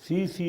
CC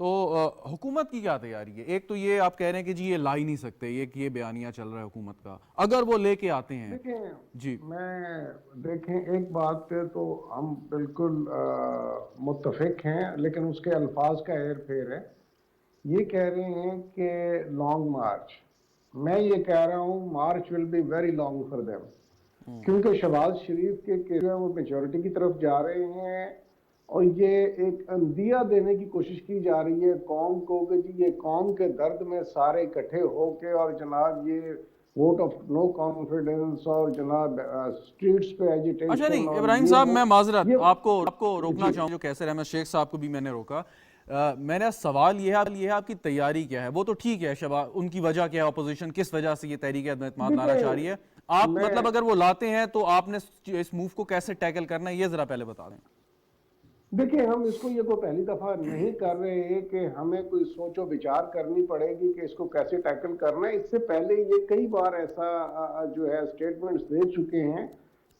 تو حکومت کی کیا تیاری ہے؟ ایک تو یہ آپ کہہ رہے ہیں کہ جی یہ لا ہی نہیں سکتے، یہ بیانیہ چل رہا ہے حکومت کا، اگر وہ لے کے آتے ہیں جی دیکھیں ایک بات پہ تو ہم بالکل متفق ہیں، لیکن اس کے الفاظ کا ہیر پھیر ہے. یہ کہہ رہے ہیں کہ لانگ مارچ، میں یہ کہہ رہا ہوں march will be very long for them, کیونکہ شہباز شریف کے وہ میچورٹی کی طرف جا رہے ہیں، اور یہ ایک اندیہ دینے کی کوشش کی جا رہی ہے قوم کو کہ جی یہ قوم کے درد میں سارے اکٹھے ہو کے، اور جناب یہ ووٹ آف نو کانفیڈنس، اور جناب اسٹریٹس پہ ایجیٹیشن. اچھا نہیں ابراہیم صاحب، میں معذرت آپ کو روکنا چاہوں، جو کیسر احمد شیخ صاحب کو بھی میں نے روکا. میں نے سوال یہ ہے آپ کی تیاری کیا ہے؟ وہ تو ٹھیک ہے ان کی وجہ کیا ہے، اپوزیشن کس وجہ سے یہ تحریک عدم اعتماد لانا چاہ رہی ہے، آپ مطلب اگر وہ لاتے ہیں تو آپ نے اس موو کو کیسے ٹیکل کرنا ہے، یہ ذرا پہلے بتا دیں. دیکھیں ہم اس کو یہ کوئی پہلی دفعہ نہیں کر رہے ہیں کہ ہمیں کوئی سوچ و بچار کرنی پڑے گی کہ اس کو کیسے ٹیکل کرنا ہے. اس سے پہلے یہ کئی بار ایسا جو ہے سٹیٹمنٹس دے چکے ہیں،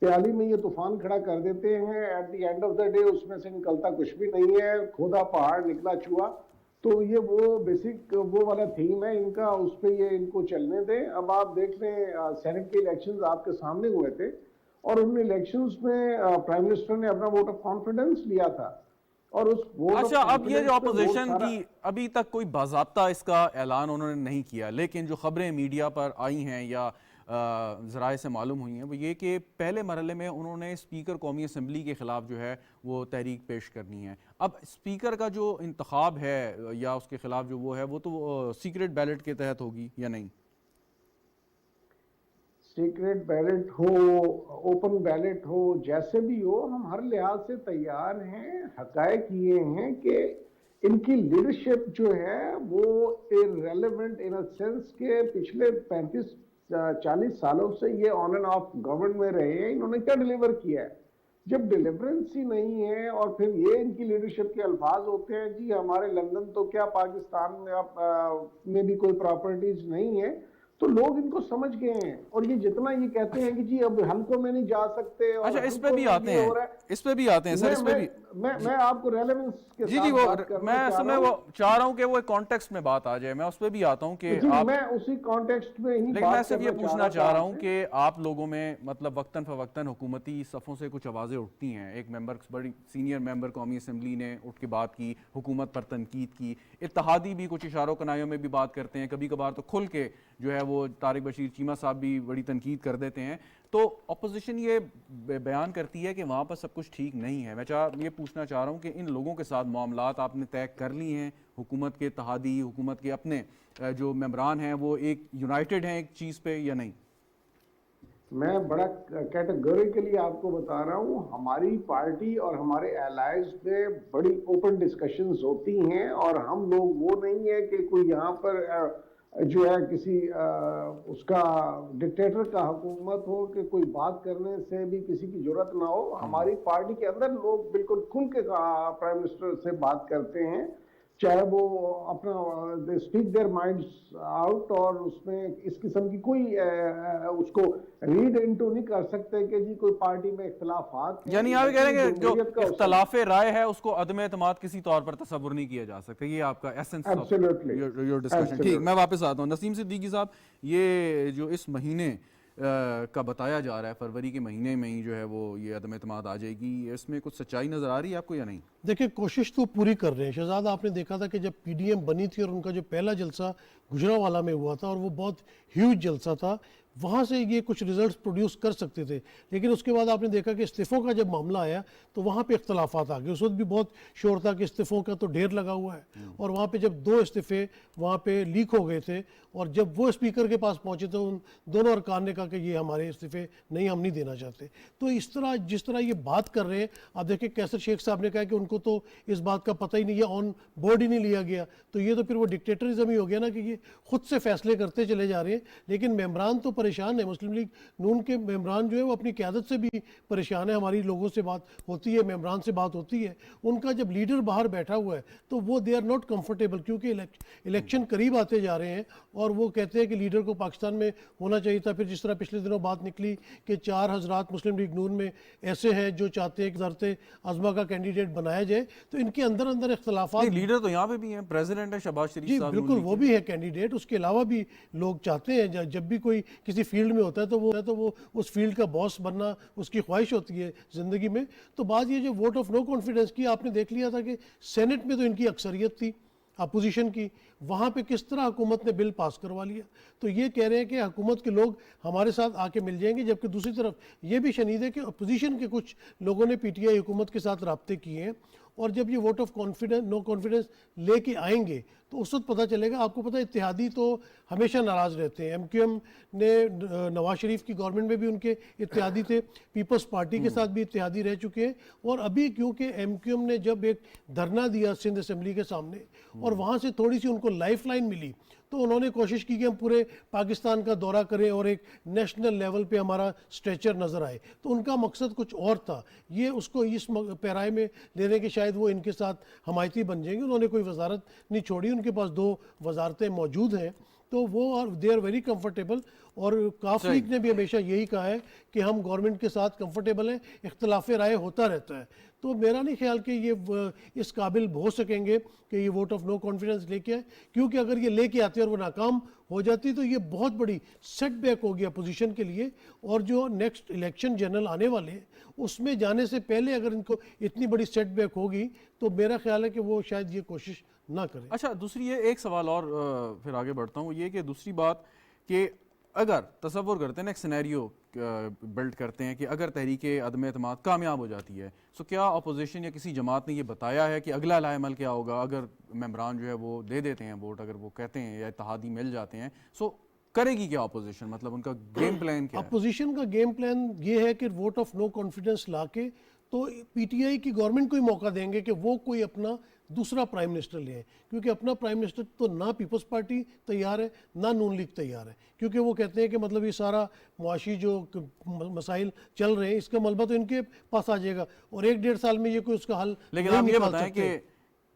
پیالی میں یہ طوفان کھڑا کر دیتے ہیں، at the end of the day اس میں سے نکلتا کچھ بھی نہیں ہے، کھودا پہاڑ نکلا چوہا. تو یہ وہ بیسک وہ والا تھیم ہے ان کا، اس پہ یہ ان کو چلنے دیں. اب آپ دیکھ لیں سینٹ کے الیکشنز آپ کے سامنے ہوئے تھے، اور ان الیکشنز میں پرائم منسٹر نے اپنا ووٹ آف کانفیڈنس لیا تھا، اور اس ووٹ آف اچھا اب یہ جو اپوزیشن سارا کی ابھی تک کوئی باضابطہ اس کا اعلان انہوں نے نہیں کیا، لیکن جو خبریں میڈیا پر آئی ہیں یا ذرائع سے معلوم ہوئی ہیں وہ یہ کہ پہلے مرحلے میں انہوں نے اسپیکر قومی اسمبلی کے خلاف جو ہے وہ تحریک پیش کرنی ہے. اب اسپیکر کا جو انتخاب ہے یا اس کے خلاف جو وہ ہے وہ تو سیکرٹ بیلٹ کے تحت ہوگی یا نہیں؟ سیکرٹ بیلٹ ہو، اوپن بیلٹ ہو، جیسے بھی ہو، ہم ہر لحاظ سے تیار ہیں. حقائق یہ ہیں کہ ان کی لیڈرشپ جو ہے وہ irrelevant in a sense کہ پچھلے 35-40 سالوں سے یہ آن اینڈ آف گورنمنٹ میں رہے ہیں، انہوں نے کیا ڈیلیور کیا ہے؟ جب ڈیلیورنس ہی نہیں ہے، اور پھر یہ ان کی لیڈرشپ کے الفاظ ہوتے ہیں جی ہمارے لندن تو کیا پاکستان میں بھی کوئی پراپرٹیز نہیں ہے، تو لوگ ان کو سمجھ گئے ہیں. اور یہ جتنا یہ کہتے ہیں کہ جی اب حلقوں میں نہیں جا سکتے، اور اچھا اس پہ بھی آتے ہیں سر، اس پہ بھی میں آپ کو ریلیونس کے جی ساتھ وہ بات کرنا میں اصل میں وہ چاہ رہا ہوں کہ وہ ایک کانٹیکسٹ میں بات آ جائے، میں اس پہ بھی آتا ہوں کہ آپ، میں اسی کانٹیکسٹ میں ہی لیکن میں صرف یہ پوچھنا چاہ رہا ہوں کہ آپ لوگوں میں مطلب وقتاً فوقتاً حکومتی صفوں سے کچھ آوازیں اٹھتی ہیں. ایک ممبر، بڑی سینئر ممبر قومی اسمبلی نے اٹھ کے بات کی، حکومت پر تنقید کی، اتحادی بھی کچھ اشاروں کنایوں میں بھی بات کرتے ہیں، کبھی کبھار تو کھل کے جو ہے وہ طارق بشیر چیمہ صاحب بھی بڑی تنقید کر دیتے ہیں. تو اپوزیشن یہ بیان کرتی ہے کہ وہاں پر سب کچھ ٹھیک نہیں ہے. میں یہ پوچھنا چاہ رہا ہوں کہ ان لوگوں کے ساتھ معاملات آپ نے طے کر لی ہیں، حکومت کے اتحادی، حکومت کے اپنے جو ممبران ہیں وہ ایک یونائٹڈ ہیں ایک چیز پہ یا نہیں؟ میں بڑا کیٹیگوریکلی آپ کو بتا رہا ہوں، ہماری پارٹی اور ہمارے الائز میں بڑی اوپن ڈسکشنز ہوتی ہیں، اور ہم لوگ وہ نہیں ہے کہ کوئی یہاں پر جو ہے کسی اس کا ڈکٹیٹر کا حکومت ہو کہ کوئی بات کرنے سے بھی کسی کی جرات نہ ہو. ہماری پارٹی کے اندر لوگ بالکل کھل کے پرائم منسٹر سے بات کرتے ہیں، چاہے وہ اپنا they speak their minds out، اور اس میں اس قسم کی کوئی اس کو ریڈ انٹو نہیں کر سکتے کہ جی کوئی پارٹی میں اختلافات ہیں. یعنی آپ کہہ رہے ہیں کہ جو اختلاف رائے ہے اس کو عدم اعتماد کسی طور پر تصور نہیں کیا جا سکتا، یہ آپ کا ایسنس آف یور ڈسکشن. ٹھیک، میں واپس آتا ہوں. نسیم صدیقی صاحب، یہ جو اس مہینے کا بتایا جا رہا ہے، فروری کے مہینے میں ہی جو ہے وہ یہ عدم اعتماد آ جائے گی، اس میں کچھ سچائی نظر آ رہی ہے آپ کو یا نہیں؟ دیکھیں کوشش تو پوری کر رہے ہیں. شہزاد آپ نے دیکھا تھا کہ جب پی ڈی ایم بنی تھی اور ان کا جو پہلا جلسہ گجرانوالہ میں ہوا تھا اور وہ بہت ہیوج جلسہ تھا، وہاں سے یہ کچھ ریزلٹس پروڈیوس کر سکتے تھے، لیکن اس کے بعد آپ نے دیکھا کہ استعفوں کا جب معاملہ آیا تو وہاں پہ اختلافات آ گئے. اس وقت بھی بہت شور تھا کہ استعفوں کا تو ڈھیر لگا ہوا ہے، اور وہاں پہ جب 2 استعفے وہاں پہ لیک ہو گئے تھے، اور جب وہ اسپیکر کے پاس پہنچے تو ان دونوں ارکان نے کہا کہ یہ ہمارے استعفے نہیں، ہم نہیں دینا چاہتے. تو اس طرح جس طرح یہ بات کر رہے ہیں، آپ دیکھیں کیسر شیخ صاحب نے کہا کہ ان کو تو اس بات کا پتہ ہی نہیں ہے، آن بورڈ ہی نہیں لیا گیا. تو یہ تو پھر وہ ڈکٹیٹرزم ہی ہو گیا نا کہ یہ خود سے فیصلے کرتے چلے جا رہے ہیں، لیکن ممبران تو پریشان ہیں. مسلم لیگ نون کے ممبران جو ہے وہ اپنی قیادت سے بھی پریشان ہے. ہماری لوگوں سے بات ہوتی ہے, ممبران سے بات ہوتی ہے, ان کا جب لیڈر باہر بیٹھا ہوا ہے تو وہ دے آر ناٹ کمفرٹیبل, کیونکہ الیکشن قریب آتے جا رہے ہیں اور وہ کہتے ہیں کہ لیڈر کو پاکستان میں ہونا چاہیے تھا. پھر جس طرح پچھلے دنوں بات نکلی کہ 4 حضرات مسلم لیگ نون میں ایسے ہیں جو چاہتے ہیں کہ وزارت عظمیٰ کا کینڈیڈیٹ بنایا جائے, تو ان کے اندر اختلافات. لیڈر تو یہاں پہ بھی ہیں, پریزیڈنٹ ہے شہباز شریف جی صاحب. بالکل, وہ بھی ہے کینڈیڈیٹ. اس کے علاوہ بھی لوگ چاہتے ہیں جب بھی کوئی کسی فیلڈ میں ہوتا ہے تو وہ اس فیلڈ کا باس بننا اس کی خواہش ہوتی ہے زندگی میں. تو بعض یہ جو ووٹ آف نو کانفیڈنس کی آپ نے دیکھ لیا تھا کہ سینٹ میں تو ان کی اکثریت تھی اپوزیشن کی, وہاں پہ کس طرح حکومت نے بل پاس کروا لیا. تو یہ کہہ رہے ہیں کہ حکومت کے لوگ ہمارے ساتھ آ کے مل جائیں گے, جبکہ دوسری طرف یہ بھی شنید ہے کہ اپوزیشن کے کچھ لوگوں نے پی ٹی آئی حکومت کے ساتھ رابطے کیے ہیں, اور جب یہ vote of confidence no confidence لے کے آئیں گے تو اس وقت پتہ چلے گا. آپ کو پتہ ہے اتحادی تو ہمیشہ ناراض رہتے ہیں. ایم کیو ایم نے نواز شریف کی گورنمنٹ میں بھی ان کے اتحادی تھے, پیپلز پارٹی کے ساتھ بھی اتحادی رہ چکے ہیں, اور ابھی کیونکہ ایم کیو ایم نے جب ایک دھرنا دیا سندھ اسمبلی کے سامنے اور وہاں سے تھوڑی سی ان کو لائف لائن ملی, تو انہوں نے کوشش کی کہ ہم پورے پاکستان کا دورہ کریں اور ایک نیشنل لیول پہ ہمارا سٹریچر نظر آئے. تو ان کا مقصد کچھ اور تھا, یہ اس کو اس پیرائے میں لینے کے شاید وہ ان کے ساتھ حمایتی بن جائیں گے. انہوں نے کوئی وزارت نہیں چھوڑی, ان کے پاس 2 وزارتیں موجود ہیں, تو وہ دے آر ویری کمفرٹیبل. اور کاف لیگ نے بھی ہمیشہ یہی کہا ہے کہ ہم گورنمنٹ کے ساتھ کمفرٹیبل ہیں, اختلاف رائے ہوتا رہتا ہے. تو میرا نہیں خیال کہ یہ اس قابل ہو سکیں گے کہ یہ ووٹ آف نو کانفیڈنس لے کے آئے, کیونکہ اگر یہ لے کے آتے اور وہ ناکام ہو جاتی تو یہ بہت بڑی سیٹ بیک ہوگی اپوزیشن کے لیے. اور جو نیکسٹ الیکشن جنرل آنے والے ہیں اس میں جانے سے پہلے اگر ان کو اتنی بڑی سیٹ بیک ہوگی تو میرا خیال ہے کہ وہ شاید یہ کوشش نہ کریں. اچھا, دوسری یہ ایک سوال اور پھر آگے بڑھتا ہوں, یہ کہ دوسری بات کہ اگر تصور کرتے ہیں نا, ایک سینیریو بلڈ کرتے ہیں کہ اگر تحریک عدم اعتماد کامیاب ہو جاتی ہے, سو کیا اپوزیشن یا کسی جماعت نے یہ بتایا ہے کہ اگلا لائے عمل کیا ہوگا اگر ممبران جو ہے وہ دے دیتے ہیں ووٹ, اگر وہ کہتے ہیں یا اتحادی مل جاتے ہیں, سو کرے گی کیا اپوزیشن, مطلب ان کا گیم پلان کیا ہے؟ اپوزیشن کا گیم پلان یہ ہے کہ ووٹ آف نو کانفیڈنس لا کے تو پی ٹی آئی کی گورنمنٹ کو ہی موقع دیں گے کہ وہ کوئی اپنا دوسرا پرائم منسٹر لے آئے, کیونکہ اپنا پرائم منسٹر تو نہ پیپلز پارٹی تیار ہے نہ نون لیگ تیار ہے, کیونکہ وہ کہتے ہیں کہ مطلب یہ سارا معاشی جو مسائل چل رہے ہیں اس کا ملبہ تو ان کے پاس آ جائے گا, اور 1-1.5 سال میں یہ کوئی اس کا حل لیکن آپ یہ بتائیں کہ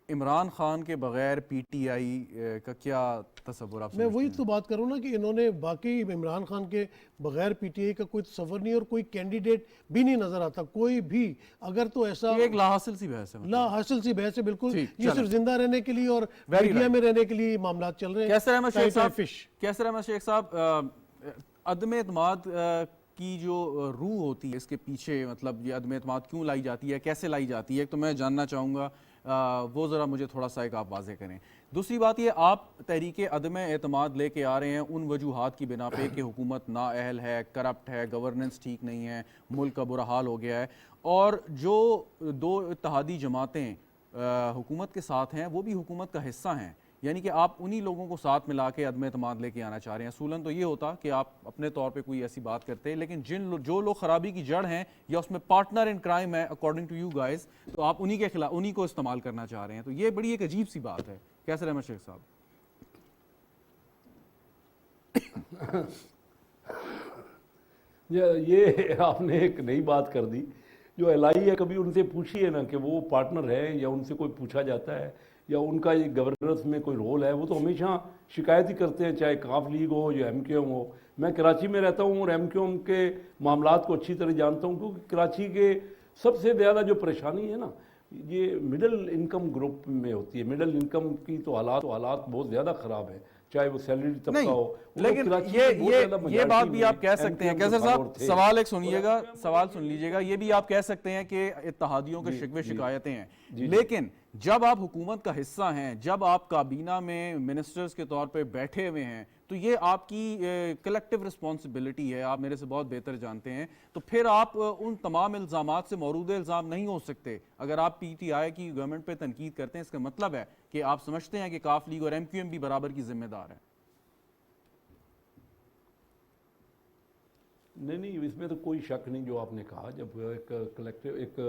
عمران خان کے بغیر پی ٹی آئی کا کیا تصور آپ میں وہی تو بات کروں نا کہ انہوں نے باقی عمران خان کے بغیر پی ٹی آئی کا کوئی تصور نہیں, اور کوئی کینڈیڈیٹ بھی نہیں نظر آتا کوئی بھی. اگر تو ایسا ایک لا حاصل سی بحث ہے, لا حاصل سی بحث ہے بالکل, یہ صرف زندہ رہنے کے لیے اور میڈیا میں رہنے کے لیے معاملات چل رہے ہیں. کیسر احمد شیخ صاحب, عدم اعتماد کی جو روح ہوتی ہے اس کے پیچھے, مطلب یہ عدم اعتماد کیوں لائی جاتی ہے, کیسے لائی جاتی ہے, ایک تو میں جاننا چاہوں گا, وہ ذرا مجھے تھوڑا سا ایک آپ واضح کریں. دوسری بات یہ, آپ تحریک عدم اعتماد لے کے آ رہے ہیں ان وجوہات کی بنا پہ کہ حکومت نااہل ہے, کرپٹ ہے, گورننس ٹھیک نہیں ہے, ملک کا برا حال ہو گیا ہے, اور جو 2 اتحادی جماعتیں حکومت کے ساتھ ہیں وہ بھی حکومت کا حصہ ہیں, یعنی کہ آپ انہی لوگوں کو ساتھ ملا کے عدم اعتماد لے کے آنا چاہ رہے ہیں. اصولاً تو یہ ہوتا کہ آپ اپنے طور پہ کوئی ایسی بات کرتے ہیں, لیکن جو لوگ خرابی کی جڑ ہیں یا اس میں پارٹنر ان کرائم ہے اکارڈنگ ٹو یو گائز, تو آپ انہی کے خلاف انہی کو استعمال کرنا چاہ رہے ہیں. تو یہ بڑی ایک عجیب سی بات ہے. کیسر احمد شیخ صاحب؟ یہ آپ نے ایک نئی بات کر دی. جو ایل آئی ہے, کبھی ان سے پوچھیے نا کہ وہ پارٹنر ہے, یا ان سے کوئی پوچھا جاتا ہے, یا ان کا یہ گورننس میں کوئی رول ہے. وہ تو ہمیشہ شکایت ہی کرتے ہیں, چاہے کاف لیگ ہو یا ایم کیو ایم ہو. میں کراچی میں رہتا ہوں اور ایم کیو ایم کے معاملات کو اچھی طرح جانتا ہوں, کیونکہ کراچی کے سب سے زیادہ جو پریشانی ہے نا یہ مڈل انکم گروپ میں ہوتی ہے. مڈل انکم کی تو حالات بہت زیادہ خراب ہیں, چاہے وہ سیلری طبقہ ہو. لیکن یہ بات بھی آپ کہہ سکتے ہیں کیسر صاحب, سوال ایک سنیے گا, سوال سن لیجئے گا, یہ بھی آپ کہہ سکتے ہیں کہ اتحادیوں کے شکوے شکایتیں ہیں, لیکن جب آپ حکومت کا حصہ ہیں, جب آپ کابینہ میں منسٹرز کے طور پہ بیٹھے ہوئے ہیں, تو یہ آپ کی کلیکٹیو رسپانسبلٹی ہے, آپ میرے سے بہت بہتر جانتے ہیں. تو پھر آپ ان تمام الزامات سے مورود الزام نہیں ہو سکتے. اگر آپ پی ٹی آئی کی گورنمنٹ پہ تنقید کرتے ہیں, اس کا مطلب ہے کہ آپ سمجھتے ہیں کہ کاف لیگ اور ایم کیو ایم بھی برابر کی ذمہ دار ہے. نہیں, اس میں تو کوئی شک نہیں جو آپ نے کہا. جب ایک کلیکٹیو ایک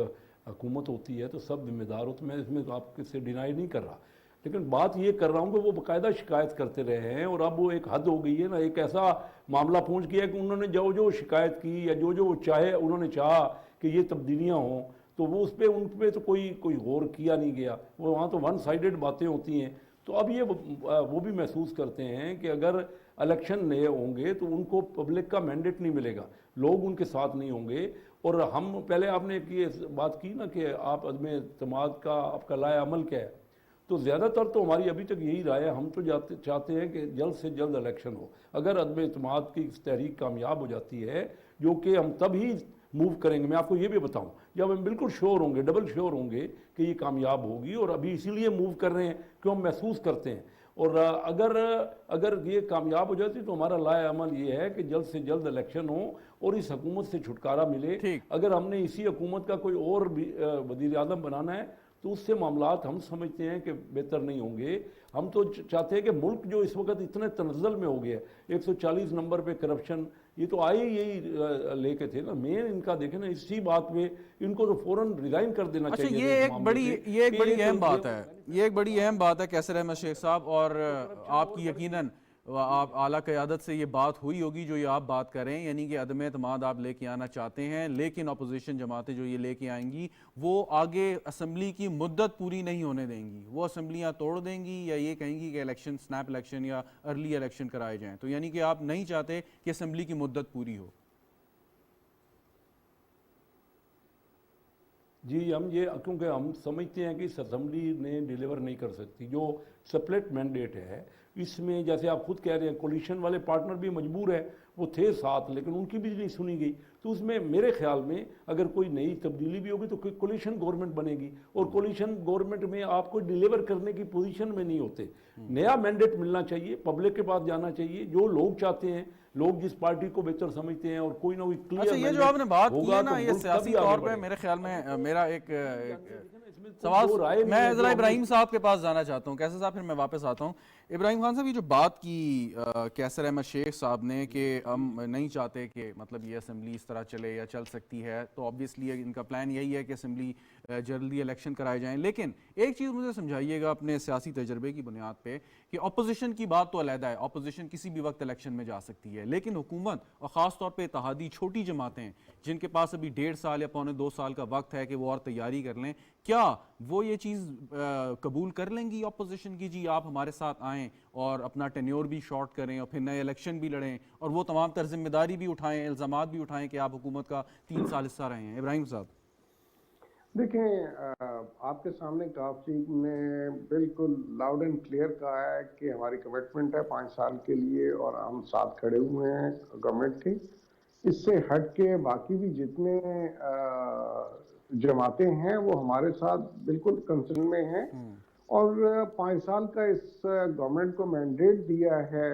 حکومت ہوتی ہے تو سب ذمہ دار ہو, تو میں اس میں آپ سے ڈینائی نہیں کر رہا. لیکن بات یہ کر رہا ہوں کہ وہ باقاعدہ شکایت کرتے رہے ہیں، اور اب وہ ایک حد ہو گئی ہے نا، ایک ایسا معاملہ پہنچ گیا کہ انہوں نے جو شکایت کی یا جو وہ چاہے، انہوں نے چاہا کہ یہ تبدیلیاں ہوں، تو وہ ان پہ تو کوئی غور کیا نہیں گیا، وہ وہاں تو ون سائیڈڈ باتیں ہوتی ہیں۔ تو اب یہ وہ بھی محسوس کرتے ہیں کہ اگر الیکشن نئے ہوں گے تو ان کو پبلک کا مینڈیٹ نہیں ملے گا، لوگ ان کے ساتھ نہیں ہوں گے۔ اور ہم پہلے آپ نے یہ بات کی نا کہ آپ عدم اعتماد کا آپ کا لائے عمل کیا ہے، تو زیادہ تر تو ہماری ابھی تک یہی رائے ہے، ہم تو چاہتے ہیں کہ جلد سے جلد الیکشن ہو۔ اگر عدم اعتماد کی تحریک کامیاب ہو جاتی ہے، جو کہ ہم تب ہی موو کریں گے، میں آپ کو یہ بھی بتاؤں، جب ہم بالکل شیور ہوں گے، ڈبل شیور ہوں گے کہ یہ کامیاب ہوگی، اور ابھی اسی لیے موو کر رہے ہیں کہ ہم محسوس کرتے ہیں۔ اور اگر یہ کامیاب ہو جاتی تو ہمارا لائے عمل یہ ہے کہ جلد سے جلد الیکشن ہو اور اس حکومت سے چھٹکارا ملے۔ اگر ہم نے اسی حکومت کا کوئی اور وزیر اعظم بنانا ہے تو اس سے معاملات ہم سمجھتے ہیں کہ بہتر نہیں ہوں گے۔ ہم تو چاہتے ہیں کہ ملک جو اس وقت اتنے تنزل میں ہو گیا ہے، 140 نمبر پہ کرپشن، یہ تو آئے یہی لے کے تھے نا، مین ان کا دیکھیں نا اسی بات پہ ان کو تو فوراً ریزائن کر دینا اچھا، چاہیے۔ یہ ایک بڑی اہم بات ہے، یہ ایک بڑی اہم بات ہے کیسر احمد شیخ صاحب، اور آپ کی یقیناً آپ اعلیٰ قیادت سے یہ بات ہوئی ہوگی جو یہ آپ بات کر رہے ہیں، یعنی کہ عدم اعتماد آپ لے کے آنا چاہتے ہیں، لیکن اپوزیشن جماعتیں جو یہ لے کے آئیں گی وہ آگے اسمبلی کی مدت پوری نہیں ہونے دیں گی، وہ اسمبلیاں توڑ دیں گی، یا یہ کہیں گی کہ الیکشن سنیپ الیکشن یا ارلی الیکشن کرائے جائیں۔ تو یعنی کہ آپ نہیں چاہتے کہ اسمبلی کی مدت پوری ہو۔ جی، کیونکہ ہم سمجھتے ہیں کہ اس اسمبلی نے ڈیلیور نہیں کر سکتی، جو سپلٹ مینڈیٹ ہے اس میں، جیسے آپ خود کہہ رہے ہیں کولیشن والے پارٹنر بھی مجبور ہے، وہ تھے ساتھ لیکن ان کی بھی نہیں سنی گئی، تو اس میں میرے خیال میں اگر کوئی نئی تبدیلی بھی ہوگی تو کوئی کولیشن گورنمنٹ بنے گی، اور کولیشن گورنمنٹ میں آپ کو ڈیلیور کرنے کی پوزیشن میں نہیں ہوتے۔ نیا مینڈیٹ ملنا چاہیے، پبلک کے پاس جانا چاہیے، جو لوگ چاہتے ہیں، لوگ جس پارٹی کو بہتر سمجھتے ہیں، اور کوئی نہ کوئی کلیئر اچھا، یہ جو آپ نے بات کی ہے نا، یہ سیاسی طور پہ میرے خیال میں میرا ایک سوال، میں ذرا ابراہیم صاحب کے پاس جانا چاہتا ہوں، کیسر صاحب، پھر میں واپس آتا ہوں۔ ابراہیم خان صاحب، یہ جو بات کی کیسر احمد شیخ صاحب نے کہ ہم نہیں چاہتے کہ مطلب یہ اسمبلی اس طرح چلے یا چل سکتی ہے، تو آبویسلی ان کا پلان یہی ہے کہ اسمبلی جلدی الیکشن کرائے جائیں، لیکن ایک چیز مجھے سمجھائیے گا اپنے سیاسی تجربے کی بنیاد پہ کہ اپوزیشن کی بات تو علیحدہ ہے، اپوزیشن کسی بھی وقت الیکشن میں جا سکتی ہے، لیکن حکومت اور خاص طور پہ اتحادی چھوٹی جماعتیں جن کے پاس ابھی 1.5 سال یا 1.25 سال کا وقت ہے کہ وہ اور تیاری کر لیں، کیا وہ یہ چیز قبول کر لیں گی اپوزیشن کی، جی آپ ہمارے ساتھ آئیں اور اپنا ٹینیور بھی شارٹ کریں اور پھر نئے الیکشن بھی لڑیں اور وہ تمام تر ذمہ داری بھی اٹھائیں، الزامات بھی اٹھائیں کہ آپ حکومت کا 3 سال حصہ رہے ہیں؟ ابراہیم صاحب دیکھیں، آپ کے سامنے کافی نے بالکل لاؤڈ اینڈ کلیئر کہا ہے کہ ہماری کمٹمنٹ ہے 5 سال کے لیے، اور ہم ساتھ کھڑے ہوئے ہیں گورنمنٹ کے۔ اس سے ہٹ کے باقی بھی جتنے جماعتیں ہیں وہ ہمارے ساتھ بالکل کنسرن میں ہیں، اور 5 سال کا اس گورنمنٹ کو مینڈیٹ دیا ہے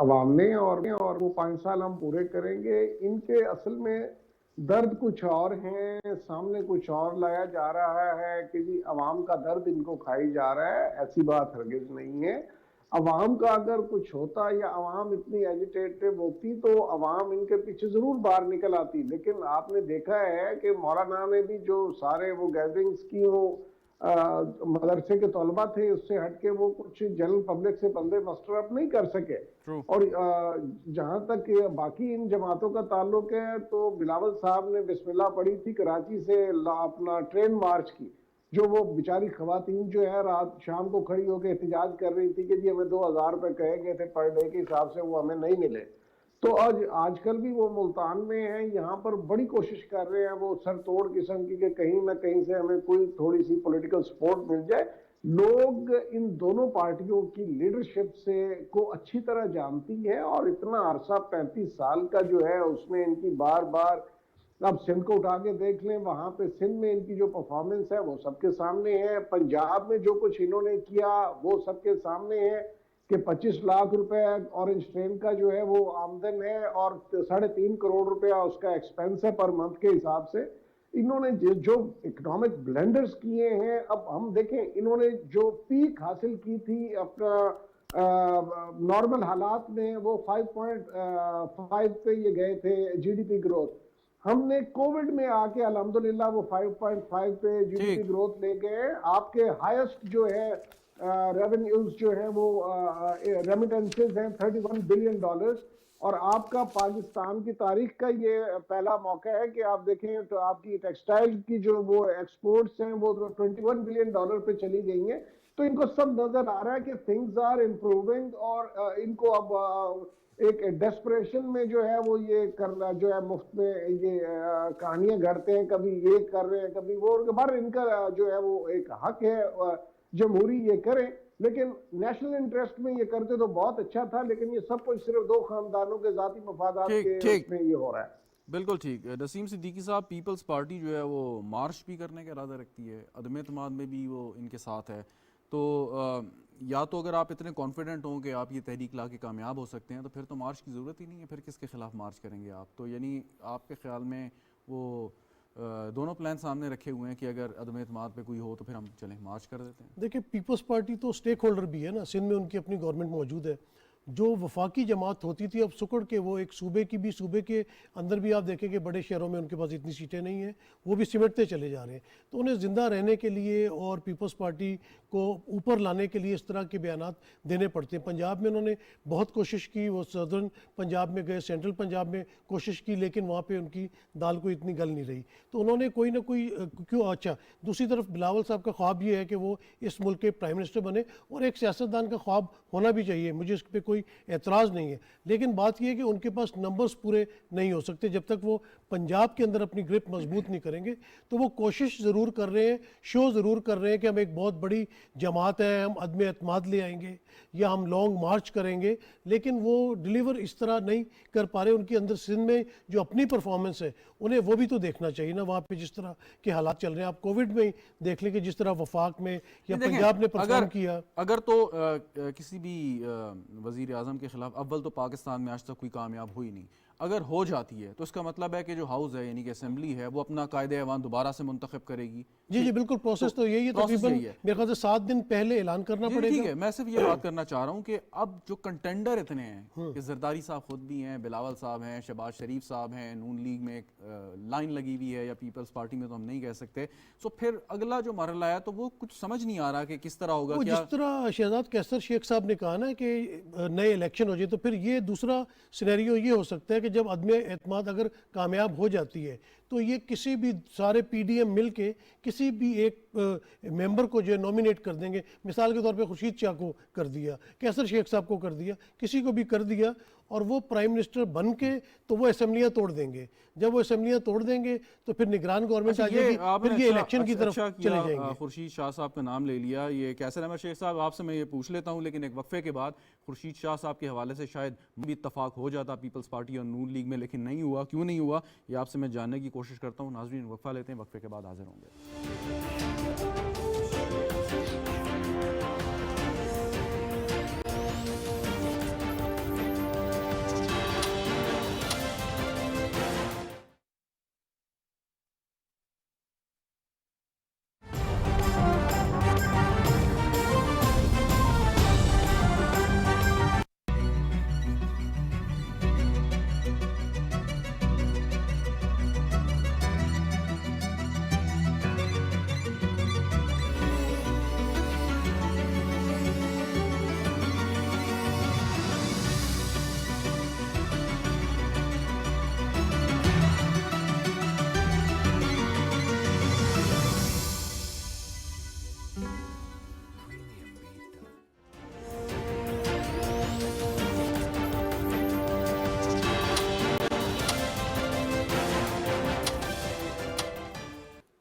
عوام نے، اور وہ 5 سال ہم پورے کریں گے۔ ان کے اصل میں درد کچھ اور ہیں، سامنے کچھ اور لایا جا رہا ہے کہ جی عوام کا درد ان کو کھائی جا رہا ہے، ایسی بات ہرگز نہیں ہے۔ عوام کا اگر کچھ ہوتا یا عوام اتنی ایجیٹیٹو ہوتی تو عوام ان کے پیچھے ضرور باہر نکل آتی، لیکن آپ نے دیکھا ہے کہ مولانا نے بھی جو سارے وہ گیدرنگز کی، وہ مدرسے کے طلبہ تھے، اس سے ہٹ کے وہ کچھ جنرل پبلک سے بندے مسٹر اپ نہیں کر سکے۔ اور جہاں تک باقی ان جماعتوں کا تعلق ہے تو بلاول صاحب نے بسم اللہ پڑھی تھی کراچی سے اپنا ٹرین مارچ کی، جو وہ بیچاری خواتین جو ہے رات شام کو کھڑی ہو کے احتجاج کر رہی تھی کہ جی ہمیں 2000 روپے کہے گئے تھے پر ڈے کے حساب سے، وہ ہمیں نہیں ملے۔ تو آج کل بھی وہ ملتان میں ہیں، یہاں پر بڑی کوشش کر رہے ہیں وہ سر توڑ قسم کی کہ کہیں نہ کہیں سے ہمیں کوئی تھوڑی سی پولیٹیکل سپورٹ مل جائے۔ لوگ ان دونوں پارٹیوں کی لیڈرشپ سے کو اچھی طرح جانتی ہے، اور اتنا عرصہ 35 سال کا جو ہے اس میں ان کی بار بار، اب سندھ کو اٹھا کے دیکھ لیں، وہاں پہ سندھ میں ان کی جو پرفارمنس ہے وہ سب کے سامنے ہے، پنجاب میں جو کچھ انہوں نے کیا وہ سب کے سامنے ہے کہ 25 لاکھ روپے اورنج ٹرین کا جو ہے وہ آمدن ہے، اور 3.5 کروڑ روپیہ اس کا ایکسپینس ہے پر منتھ کے حساب سے۔ انہوں نے جو اکنامک بلنڈرز کیے ہیں، اب ہم دیکھیں انہوں نے جو پیک حاصل کی تھی اپنا نارمل حالات میں، وہ 5.5 پہ یہ گئے تھے جی ڈی پی گروتھ۔ ہم نے کووڈ میں آ کے الحمدللہ وہ 5.5 پہ جی ڈی ٹھیک پی گروتھ لے گئے. آپ کے ہائیسٹ جو ہے ریونیوز جو ہے وہ ریمیٹنسز ہیں $31 بلین, اور آپ کا پاکستان کی تاریخ کا یہ پہلا موقع ہے کہ آپ دیکھیں تو آپ کی ٹیکسٹائل کی جو وہ ایکسپورٹس ہیں وہ $21 بلین پہ چلی گئی ہیں. تو ان کو سب نظر آ رہا ہے کہ تھنگز آر امپروونگ, اور ان کو اب ایک ڈیسپریشن میں جو ہے وہ یہ کرنا جو ہے مفت میں یہ کہانیاں گھڑتے ہیں, کبھی یہ کر رہے ہیں کبھی وہ, بہر ان کا جو ہے وہ ایک حق ہے جمہوری یہ کریں, لیکن نیشنل انٹرسٹ میں یہ کرتے تو بہت اچھا تھا, لیکن یہ سب کچھ صرف دو خاندانوں کے ذاتی مفادات ٹھیک کے ٹھیک اس میں یہ ہو رہا ہے. بالکل ٹھیک. نسیم صدیقی صاحب, پیپلز پارٹی جو ہے وہ مارچ بھی کرنے کا ارادہ رکھتی ہے, عدم اعتماد میں بھی وہ ان کے ساتھ ہے, تو یا تو اگر آپ اتنے کانفیڈنٹ ہوں کہ آپ یہ تحریک لا کے کامیاب ہو سکتے ہیں تو پھر تو مارچ کی ضرورت ہی نہیں ہے, پھر کس کے خلاف مارچ کریں گے آپ؟ تو یعنی آپ کے خیال میں وہ دونوں پلان سامنے رکھے ہوئے ہیں کہ اگر عدم اعتماد پہ کوئی ہو تو پھر ہم چلیں مارچ کر دیتے ہیں. دیکھیں پیپلز پارٹی تو سٹیک ہولڈر بھی ہے نا, سندھ میں ان کی اپنی گورنمنٹ موجود ہے. جو وفاقی جماعت ہوتی تھی اب سکڑ کے وہ ایک صوبے کی بھی, صوبے کے اندر بھی آپ دیکھیں کہ بڑے شہروں میں ان کے پاس اتنی سیٹیں نہیں ہیں, وہ بھی سمٹتے چلے جا رہے ہیں. تو انہیں زندہ رہنے کے لیے اور پیپلز پارٹی کو اوپر لانے کے لیے اس طرح کے بیانات دینے پڑتے ہیں. پنجاب میں انہوں نے بہت کوشش کی, وہ سدرن پنجاب میں گئے, سینٹرل پنجاب میں کوشش کی, لیکن وہاں پہ ان کی دال کو اتنی گل نہیں رہی. تو انہوں نے کوئی نہ کوئی اچھا دوسری طرف بلاول صاحب کا خواب یہ ہے کہ وہ اس ملک کے پرائم منسٹر بنے, اور ایک سیاستدان کا خواب ہونا بھی چاہیے, مجھے اس پہ کوئی اعتراض نہیں ہے, لیکن بات یہ ہے کہ ان کے پاس نمبرز پورے نہیں ہو سکتے جب تک وہ پنجاب کے اندر اپنی گرپ مضبوط نہیں کریں گے. تو وہ کوشش ضرور کر رہے ہیں, شو ضرور کر رہے ہیں کہ ہم ایک بہت بڑی جماعت ہے, ہم عدم اعتماد لے آئیں گے یا ہم لانگ مارچ کریں گے, لیکن وہ ڈیلیور اس طرح نہیں کر پا رہے. ان کے اندر سندھ میں جو اپنی پرفارمنس ہے انہیں وہ بھی تو دیکھنا چاہیے نا, وہاں پہ جس طرح کے حالات چل رہے ہیں. آپ کووڈ میں ہی دیکھ لیں کہ جس طرح وفاق میں یا پنجاب نے پرفارم کیا. اگر تو کسی بھی وزیر اعظم کے خلاف اول تو پاکستان میں آج تک کوئی کامیاب ہوئی نہیں, اگر ہو جاتی ہے تو اس کا مطلب ہے کہ جو ہاؤس ہے یعنی کہ اسمبلی ہے وہ اپنا قائد ایوان دوبارہ سے منتخب کرے گی. جی بالکل, پروسیس تو یہی ہے, تقریباً میرے خیال سے 7 دن پہلے اعلان کرنا پڑے گا. ٹھیک ہے, میں صرف یہ بات کرنا چاہ رہا ہوں کہ اب جو کنٹینڈر اتنے ہیں کہ زرداری صاحب خود بھی ہیں, بلاول صاحب ہیں, شہباز شریف صاحب ہیں, نون لیگ میں ایک لائن لگی ہوئی ہے, یا پیپلز پارٹی میں تو ہم نہیں کہہ سکتے. سو پھر اگلا جو مرحلہ ہے تو وہ کچھ سمجھ نہیں آ رہا کہ کس طرح ہوگا. جس طرح شہزاد کیسر شیخ صاحب نے کہا نا کہ نئے الیکشن ہو جائے, تو پھر یہ دوسرا سینیریو یہ ہو سکتا ہے کہ جب عدم اعتماد اگر کامیاب ہو جاتی ہے تو یہ کسی بھی سارے پی ڈی ایم مل کے کسی بھی ایک ممبر کو جو ہے نومینیٹ کر دیں گے. مثال کے طور پہ خورشید شاہ کو کر دیا, کیسر شیخ صاحب کو کر دیا, کسی کو بھی کر دیا, اور وہ پرائم منسٹر بن کے تو وہ اسمبلیاں توڑ دیں گے. جب وہ اسمبلیاں توڑ دیں گے تو پھر نگران گورنمنٹ آ جائے گی, پھر یہ الیکشن کی طرف چلے جائیں گے. خورشید شاہ صاحب کا نام لے لیا, یہ کیسر احمد شیخ صاحب آپ سے میں یہ پوچھ لیتا ہوں, لیکن ایک وقفے کے بعد خورشید شاہ صاحب کے حوالے سے شاید بھی اتفاق ہو جاتا پیپلز پارٹی اور نون لیگ میں, لیکن نہیں ہوا. کیوں نہیں ہوا یہ آپ سے میں جاننے کی کوشش کرتا ہوں. ناظرین وقفہ لیتے ہیں, وقفے کے بعد حاضر ہوں گے.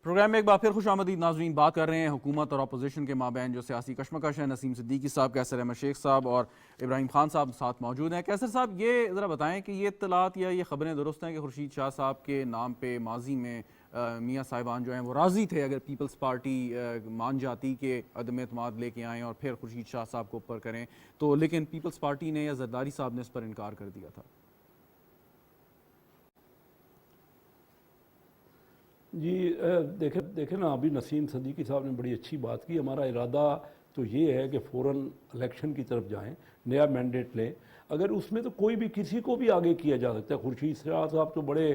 پروگرام میں ایک بار پھر خوش آمدید ناظرین. بات کر رہے ہیں حکومت اور اپوزیشن کے مابین جو سیاسی کشمکش ہے. نسیم صدیقی صاحب, کیسر احمد شیخ صاحب اور ابراہیم خان صاحب ساتھ موجود ہیں. کیسر صاحب, یہ ذرا بتائیں کہ یہ اطلاعات یا یہ خبریں درست ہیں کہ خورشید شاہ صاحب کے نام پہ ماضی میں میاں صاحبان جو ہیں وہ راضی تھے اگر پیپلز پارٹی مان جاتی کہ عدم اعتماد لے کے آئیں اور پھر خورشید شاہ صاحب کو اوپر کریں, تو لیکن پیپلز پارٹی نے یا زرداری صاحب نے اس پر انکار کر دیا تھا؟ جی دیکھیں نا, ابھی نسیم صدیقی صاحب نے بڑی اچھی بات کی. ہمارا ارادہ تو یہ ہے کہ فوراً الیکشن کی طرف جائیں, نیا مینڈیٹ لیں. اگر اس میں تو کوئی بھی کسی کو بھی آگے کیا جا سکتا ہے. خورشید شاہ صاحب تو بڑے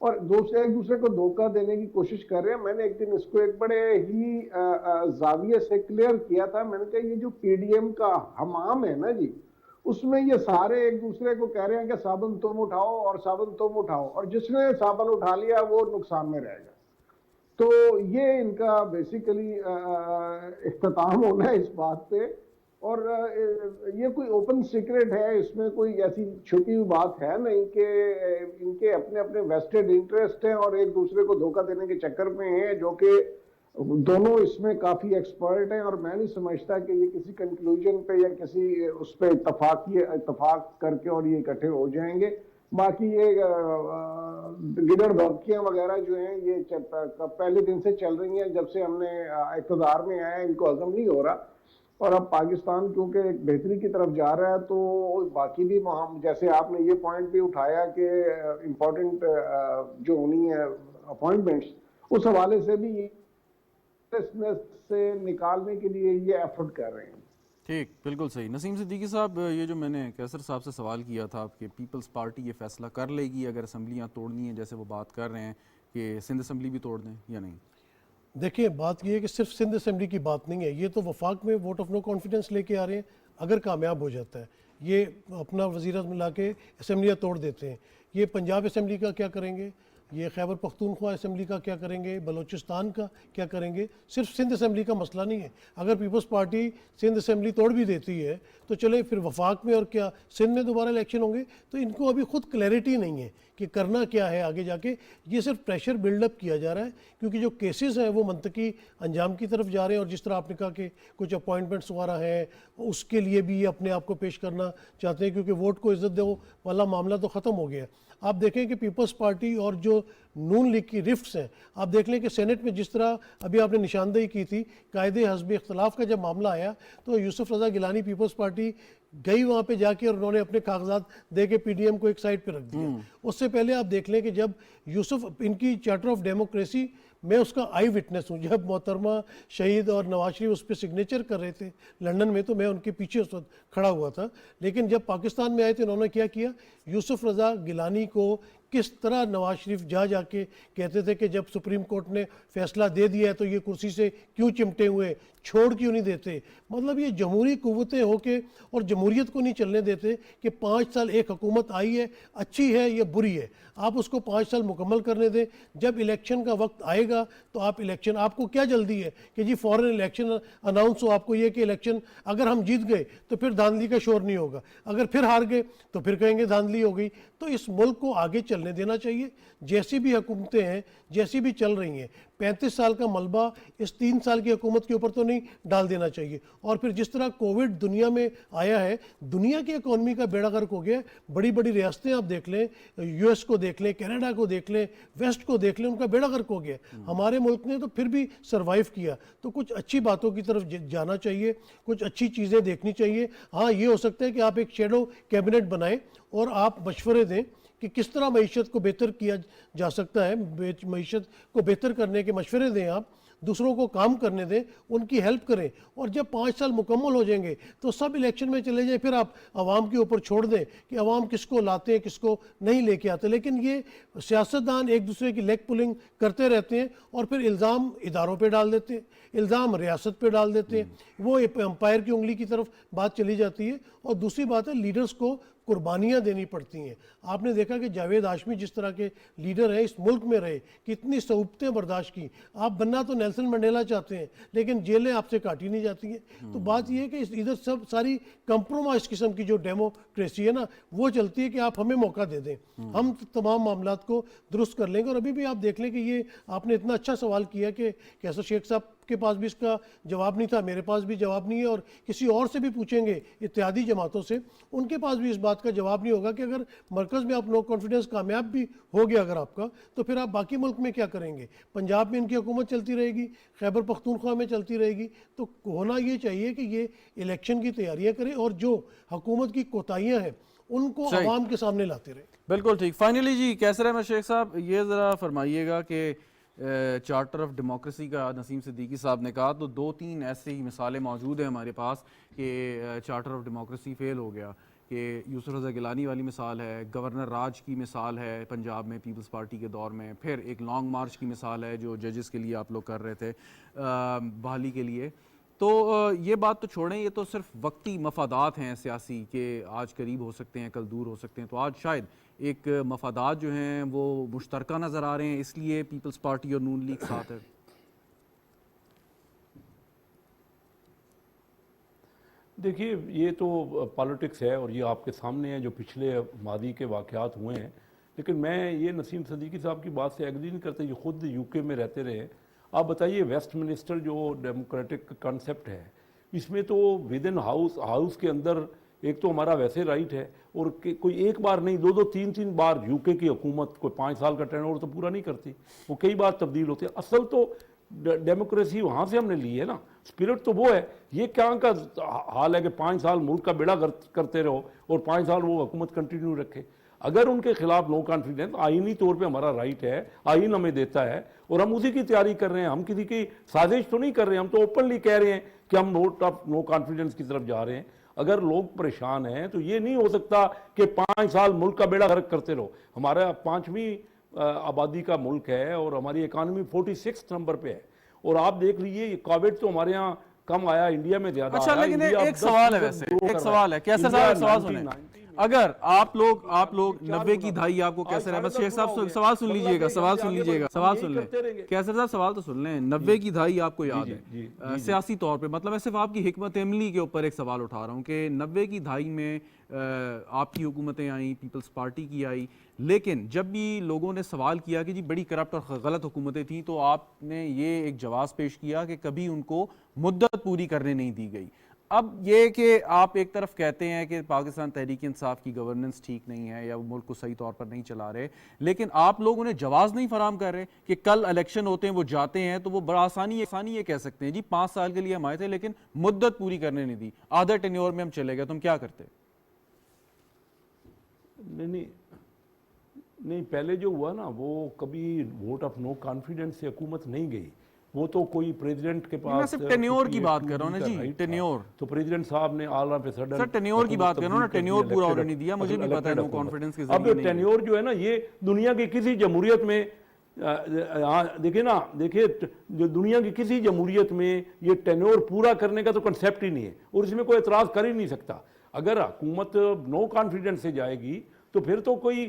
اور ایک دوسرے کو دھوکہ دینے کی کوشش کر رہے ہیں. میں نے ایک دن اس کو ایک بڑے ہی زاویے سے کلیئر کیا تھا. میں نے کہا یہ جو پی ڈی ایم کا حمام ہے نا جی, اس میں یہ سارے ایک دوسرے کو کہہ رہے ہیں کہ صابن تم اٹھاؤ اور صابن تم اٹھاؤ, اور جس نے صابن اٹھا لیا وہ نقصان میں رہے گا. تو یہ ان کا بیسیکلی اختتام ہونا ہے اس بات پہ. اور یہ کوئی اوپن سیکرٹ ہے, اس میں کوئی ایسی چھپی ہوئی بات ہے نہیں کہ ان کے اپنے اپنے ویسٹڈ انٹرسٹ ہیں اور ایک دوسرے کو دھوکہ دینے کے چکر میں ہیں, جو کہ دونوں اس میں کافی ایکسپرٹ ہیں. اور میں نہیں سمجھتا کہ یہ کسی کنکلوژن پہ یا کسی اس پہ اتفاق کر کے اور یہ اکٹھے ہو جائیں گے. باقی یہ گدڑ بھوکیاں وغیرہ جو ہیں یہ پہلے دن سے چل رہی ہیں, جب سے ہم نے اقتدار میں آئے ان کو ہضم نہیں ہو رہا. اور اب پاکستان کیونکہ ایک بہتری کی طرف جا رہا ہے تو باقی بھی جیسے آپ نے یہ پوائنٹ بھی اٹھایا کہ امپورٹنٹ جو ہونی ہے اپوائنٹمنٹس, اس حوالے سے بھی سے نکالنے کے لیے یہ ایفرٹ کر رہے ہیں. ٹھیک, بالکل صحیح. نسیم صدیقی صاحب, یہ جو میں نے کیسر صاحب سے سوال کیا تھا کہ پیپلز پارٹی یہ فیصلہ کر لے گی اگر اسمبلیاں توڑنی ہیں, جیسے وہ بات کر رہے ہیں کہ سندھ اسمبلی بھی توڑ دیں یا نہیں؟ دیکھیں بات یہ ہے کہ صرف سندھ اسمبلی کی بات نہیں ہے, یہ تو وفاق میں ووٹ آف نو کانفیڈنس لے کے آ رہے ہیں. اگر کامیاب ہو جاتا ہے یہ اپنا وزیر اعظم لا کے اسمبلیاں توڑ دیتے ہیں, یہ پنجاب اسمبلی کا کیا کریں گے, یہ خیبر پختونخوا اسمبلی کا کیا کریں گے, بلوچستان کا کیا کریں گے. صرف سندھ اسمبلی کا مسئلہ نہیں ہے. اگر پیپلز پارٹی سندھ اسمبلی توڑ بھی دیتی ہے تو چلے پھر وفاق میں اور کیا سندھ میں دوبارہ الیکشن ہوں گے, تو ان کو ابھی خود کلیئرٹی نہیں ہے کہ کرنا کیا ہے آگے جا کے. یہ صرف پریشر بلڈ اپ کیا جا رہا ہے کیونکہ جو کیسز ہیں وہ منطقی انجام کی طرف جا رہے ہیں. اور جس طرح آپ نے کہا کہ کچھ اپوائنٹمنٹس وغیرہ ہیں, اس کے لیے بھی یہ اپنے آپ کو پیش کرنا چاہتے ہیں کیونکہ ووٹ کو عزت دو والا معاملہ تو ختم ہو گیا ہے. آپ دیکھیں کہ پیپلز پارٹی اور جو نون لیگ کی رفٹس ہیں, آپ دیکھ لیں کہ سینٹ میں جس طرح ابھی آپ نے نشاندہی کی تھی قاعدے حزب اختلاف کا جب معاملہ آیا تو یوسف رضا گیلانی پیپلز پارٹی گئی وہاں پہ جا کے اور انہوں نے اپنے کاغذات دے کے پی ڈی ایم کو ایک سائڈ پہ رکھ دیا. اس سے پہلے آپ دیکھ لیں کہ جب یوسف ان کی چارٹر آف ڈیموکریسی, میں اس کا آئی وٹنس ہوں, جب محترمہ شہید اور نواز شریف اس پہ سگنیچر کر رہے تھے لندن میں تو میں ان کے پیچھے اس وقت کھڑا ہوا تھا. لیکن جب پاکستان میں آئے تو انہوں نے کیا کیا, یوسف رضا گیلانی کو کس طرح نواز شریف جا کے کہتے تھے کہ جب سپریم کورٹ نے فیصلہ دے دیا ہے تو یہ کرسی سے کیوں چمٹے ہوئے, چھوڑ کیوں نہیں دیتے. مطلب یہ جمہوری قوتیں ہو کے اور جمہوریت کو نہیں چلنے دیتے کہ 5 سال ایک حکومت آئی ہے, اچھی ہے یا بری ہے, آپ اس کو 5 سال مکمل کرنے دیں. جب الیکشن کا وقت آئے گا تو آپ الیکشن, آپ کو کیا جلدی ہے کہ جی فوراً الیکشن اناؤنس ہو. آپ کو یہ کہ الیکشن اگر ہم جیت گئے تو پھر دھاندلی کا شور نہیں ہوگا, اگر پھر ہار گئے تو پھر کہیں گے دھاندلی ہو گئی. تو اس ملک کو آگے چلنے دینا چاہیے. جیسی بھی حکومتیں ہیں جیسی بھی چل رہی ہیں, 35 سال کا ملبہ اس 3 سال کی حکومت کے اوپر تو نہیں ڈال دینا چاہیے. اور پھر جس طرح کووڈ دنیا میں آیا ہے, دنیا کی اکانومی کا بیڑا غرق ہو گیا. بڑی بڑی ریاستیں آپ دیکھ لیں, یو ایس کو دیکھ لیں, کینیڈا کو دیکھ لیں, ویسٹ کو دیکھ لیں, ان کا بیڑا غرق ہو گیا. ہمارے ملک نے تو پھر بھی سروائیو کیا. تو کچھ اچھی باتوں کی طرف جانا چاہیے, کچھ اچھی چیزیں دیکھنی چاہیے. ہاں یہ ہو سکتا ہے کہ آپ ایک شیڈو کیبنٹ بنائیں اور آپ مشورے دیں کہ کس طرح معیشت کو بہتر کیا جا سکتا ہے, معیشت کو بہتر کرنے کے مشورے دیں, آپ دوسروں کو کام کرنے دیں, ان کی ہیلپ کریں. اور جب 5 سال مکمل ہو جائیں گے تو سب الیکشن میں چلے جائیں, پھر آپ عوام کے اوپر چھوڑ دیں کہ عوام کس کو لاتے ہیں کس کو نہیں لے کے آتے. لیکن یہ سیاستدان ایک دوسرے کی لیگ پولنگ کرتے رہتے ہیں اور پھر الزام اداروں پہ ڈال دیتے ہیں, الزام ریاست پہ ڈال دیتے ہیں, وہ امپائر کی انگلی کی طرف بات چلی جاتی ہے. اور دوسری بات ہے لیڈرز کو قربانیاں دینی پڑتی ہیں. آپ نے دیکھا کہ جاوید ہاشمی جس طرح کے لیڈر ہیں اس ملک میں رہے, کتنی صعوبتیں برداشت کی. آپ بننا تو نیلسن منڈیلا چاہتے ہیں لیکن جیلیں آپ سے کاٹی نہیں جاتی ہیں. تو بات یہ ہے کہ ادھر سب ساری کمپرومائز قسم کی جو ڈیموکریسی ہے نا وہ چلتی ہے کہ آپ ہمیں موقع دے دیں, ہم تمام معاملات کو درست کر لیں گے. اور ابھی بھی آپ دیکھ لیں کہ یہ آپ نے اتنا اچھا سوال کیا کہ کیسر شیخ صاحب کے پاس بھی اس کا جواب نہیں تھا, میرے پاس بھی جواب نہیں ہے, اور کسی اور سے بھی پوچھیں گے اتحادی جماعتوں سے, ان کے پاس بھی اس بات کا جواب نہیں ہوگا کہ اگر مرکز میں آپ نو کانفیڈنس کامیاب بھی ہو گیا اگر آپ کا, تو پھر آپ باقی ملک میں کیا کریں گے. پنجاب میں ان کی حکومت چلتی رہے گی, خیبر پختونخوا میں چلتی رہے گی. تو ہونا یہ چاہیے کہ یہ الیکشن کی تیاریاں کریں اور جو حکومت کی کوتاہیاں ہیں ان کو عوام کے سامنے لاتے رہیں. بالکل ٹھیک. فائنلی جی کیسر احمد شیخ صاحب, یہ ذرا فرمائیے گا کہ چارٹر آف ڈیموکریسی کا نسیم صدیقی صاحب نے کہا, تو 2-3 ایسی مثالیں موجود ہیں ہمارے پاس کہ چارٹر آف ڈیموکریسی فیل ہو گیا. کہ یوسف رضا گیلانی والی مثال ہے, گورنر راج کی مثال ہے پنجاب میں پیپلز پارٹی کے دور میں, پھر ایک لانگ مارچ کی مثال ہے جو ججز کے لیے آپ لوگ کر رہے تھے بحالی کے لیے. تو یہ بات تو چھوڑیں, یہ تو صرف وقتی مفادات ہیں سیاسی کہ آج قریب ہو سکتے ہیں کل دور ہو سکتے ہیں. تو آج شاید ایک مفادات جو ہیں وہ مشترکہ نظر آ رہے ہیں, اس لیے پیپلز پارٹی اور نون لیگ ساتھ ہے. دیکھیے یہ تو پالیٹکس ہے اور یہ آپ کے سامنے ہے جو پچھلے ماضی کے واقعات ہوئے ہیں. لیکن میں یہ نسیم صدیقی صاحب کی بات سے ایگری نہیں کرتا, یہ خود یو کے میں رہتے رہے. آپ بتائیے ویسٹ منسٹر جو ڈیموکریٹک کنسیپٹ ہے, اس میں تو ود ان ہاؤس کے اندر ایک تو ہمارا ویسے رائٹ ہے, اور کوئی ایک بار نہیں دو تین بار یو کے کی حکومت کوئی 5 سال کا ٹرن تو پورا نہیں کرتی, وہ کئی بار تبدیل ہوتے ہیں. اصل تو ڈیموکریسی وہاں سے ہم نے لی ہے نا, اسپرٹ تو وہ ہے. یہ کیا کا حال ہے کہ 5 سال ملک کا بیڑا کرتے رہو اور 5 سال وہ حکومت کنٹینیو رکھے. اگر ان کے خلاف نو کانفیڈنس, آئینی طور پہ ہمارا رائٹ ہے, آئین ہمیں دیتا ہے اور ہم اسی کی تیاری کر رہے ہیں. ہم کسی کی سازش تو نہیں کر رہے ہیں, ہم تو اوپنلی کہہ رہے ہیں کہ ہم ووٹ آف نو کانفیڈنس کی طرف جا رہے ہیں. اگر لوگ پریشان ہیں تو یہ نہیں ہو سکتا کہ 5 سال ملک کا بیڑا غرق کرتے رہو. ہمارا 5ویں آبادی کا ملک ہے اور ہماری اکانومی 46 نمبر پہ ہے, اور آپ دیکھ لیجئے کووڈ تو ہمارے ہاں کم آیا, انڈیا میں زیادہ اچھا آیا. لیکن انڈیا ایک سوال ہے, ویسے ایک سوال ہے, کیسر صاحب ایک سوال سنیں. اگر آپ لوگ 90 کی دہائی آپ کو کیسے رہے, بس شیخ صاحب سوال سن لیجئے گا, سوال سن لیں. کیسر صاحب سوال تو سن لیں. 90 کی دہائی آپ کو یاد ہے سیاسی طور پہ, مطلب میں صرف آپ کی حکمت عملی کے اوپر ایک سوال اٹھا رہا ہوں کہ 90 کی دہائی میں آپ کی حکومتیں آئیں, پیپلز پارٹی کی آئی, لیکن جب بھی لوگوں نے سوال کیا کہ جی بڑی کرپٹ اور غلط حکومتیں تھیں, تو آپ نے یہ ایک جواز پیش کیا کہ کبھی ان کو مدت پوری کرنے نہیں دی گئی. اب یہ کہ آپ ایک طرف کہتے ہیں کہ پاکستان تحریک انصاف کی گورننس ٹھیک نہیں ہے یا وہ ملک کو صحیح طور پر نہیں چلا رہے, لیکن آپ لوگ انہیں جواز نہیں فراہم کر رہے کہ کل الیکشن ہوتے ہیں, وہ جاتے ہیں تو وہ بڑا آسانی یہ کہہ سکتے ہیں جی 5 سال کے لیے ہم آئے تھے لیکن مدت پوری کرنے نہیں دی, آدھا ٹینیور میں ہم چلے گئے, تم کیا کرتے؟ نہیں, پہلے جو ہوا نا وہ کبھی ووٹ آف نو کانفیڈنس سے حکومت نہیں گئی. وہ تو کوئی پریزیڈنٹ کے پاس, میں صرف ٹینیور کی بات کر رہا ہوں نا جی, ٹینیور. تو پریزیڈنٹ صاحب نے all of a sudden sir tenure کی بات کر رہا ہوں نا, ٹینیور پورا انہوں نے نہیں دیا, مجھے بھی پتا ہے نو کانفیڈنس کے ذریعے نہیں. اب ٹینیور جو ہے نا, یہ دنیا کی کسی جمہوریت میں دیکھیے جو دنیا کی کسی جمہوریت میں یہ ٹینیور پورا کرنے کا تو کنسیپٹ ہی نہیں ہے, اور اس میں کوئی اعتراض کر ہی نہیں سکتا. اگر حکومت نو کانفیڈنس سے جائے گی تو پھر تو کوئی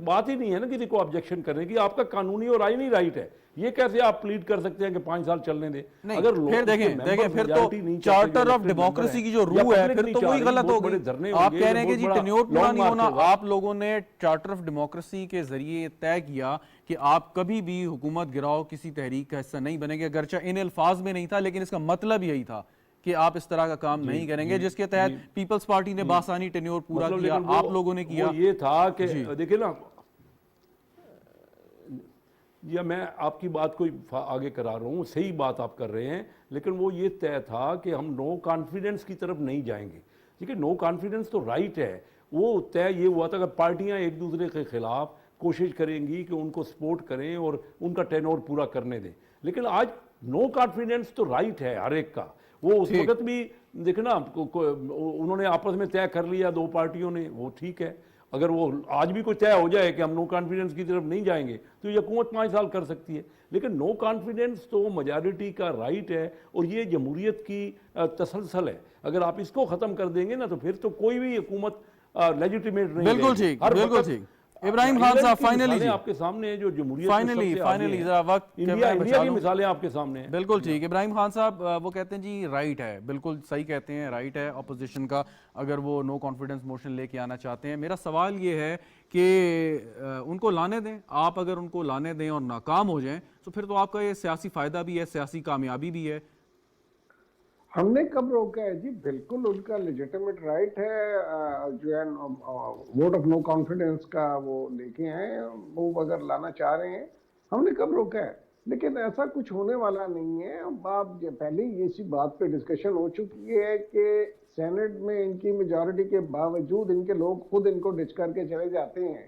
بات ہی نہیں ہے نا کسی کو آبجیکشن کرنے کی. آپ کا قانونی اور آئینی رائٹ ہے, یہ کیسے آپ پلیڈ کر سکتے ہیں کہ 5 سال چلنے دیں؟ اگر پھر دیکھیں پھر تو چارٹر آف ڈیموکریسی کی جو روح ہے پھر تو وہی غلط ہو گئی. آپ کہہ رہے ہیں کہ جی ٹینیور پورا نہیں ہونا, آپ لوگوں نے چارٹر آف ڈیموکریسی کے ذریعے طے کیا کہ آپ کبھی بھی حکومت گراؤ کسی تحریک کا حصہ نہیں بنیں گے, اگرچہ ان الفاظ میں نہیں تھا لیکن اس کا مطلب یہی تھا کہ آپ اس طرح کا کام نہیں کریں گے, جس کے تحت پیپلز پارٹی نے بآسانی ٹینیور پورا کیا, آپ لوگوں نے کیا. یہ تھا کہ دیکھیں نا, یا میں آپ کی بات کو آگے کرا رہا ہوں, صحیح بات آپ کر رہے ہیں, لیکن وہ یہ طے تھا کہ ہم نو کانفیڈنس کی طرف نہیں جائیں گے. ٹھیک ہے, نو کانفیڈنس تو رائٹ ہے, وہ طے یہ ہوا تھا کہ پارٹیاں ایک دوسرے کے خلاف کوشش کریں گی کہ ان کو سپورٹ کریں اور ان کا ٹینور پورا کرنے دیں. لیکن آج نو کانفیڈنس تو رائٹ ہے ہر ایک کا. وہ اس وقت بھی دیکھنا انہوں نے آپس میں طے کر لیا 2 پارٹیوں نے, وہ ٹھیک ہے. اگر وہ آج بھی کوئی طے ہو جائے کہ ہم نو کانفیڈنس کی طرف نہیں جائیں گے تو یہ حکومت 5 سال کر سکتی ہے. لیکن نو کانفیڈنس تو میجارٹی کا رائٹ ہے, اور یہ جمہوریت کی تسلسل ہے. اگر آپ اس کو ختم کر دیں گے نا تو پھر تو کوئی بھی حکومت لیجیٹیمیٹ نہیں. بالکل ٹھیک, بالکل ٹھیک. ابراہیم خان صاحب فائنلی جی آپ کے سامنے جو جمہوریت فائنلی ذرا وقت انڈیا کی مثالیں آپ کے سامنے ہیں. بالکل ٹھیک. ابراہیم خان صاحب وہ کہتے ہیں جی رائٹ ہے, بالکل صحیح کہتے ہیں, رائٹ ہے اپوزیشن کا اگر وہ نو کانفیڈنس موشن لے کے آنا چاہتے ہیں. میرا سوال یہ ہے کہ ان کو لانے دیں, آپ اگر ان کو لانے دیں اور ناکام ہو جائیں تو پھر تو آپ کا یہ سیاسی فائدہ بھی ہے, سیاسی کامیابی بھی ہے. ہم نے کب روکا ہے جی, بالکل ان کا لیجیٹیمیٹ رائٹ ہے جو ہے ووٹ آف نو کانفیڈنس کا وہ لے کے آئے, وہ اگر لانا چاہ رہے ہیں, ہم نے کب روکا ہے. لیکن ایسا کچھ ہونے والا نہیں ہے. آپ پہلے ہی اسی بات پہ ڈسکشن ہو چکی ہے کہ سینٹ میں ان کی میجورٹی کے باوجود ان کے لوگ خود ان کو ڈچ کر کے چلے جاتے ہیں.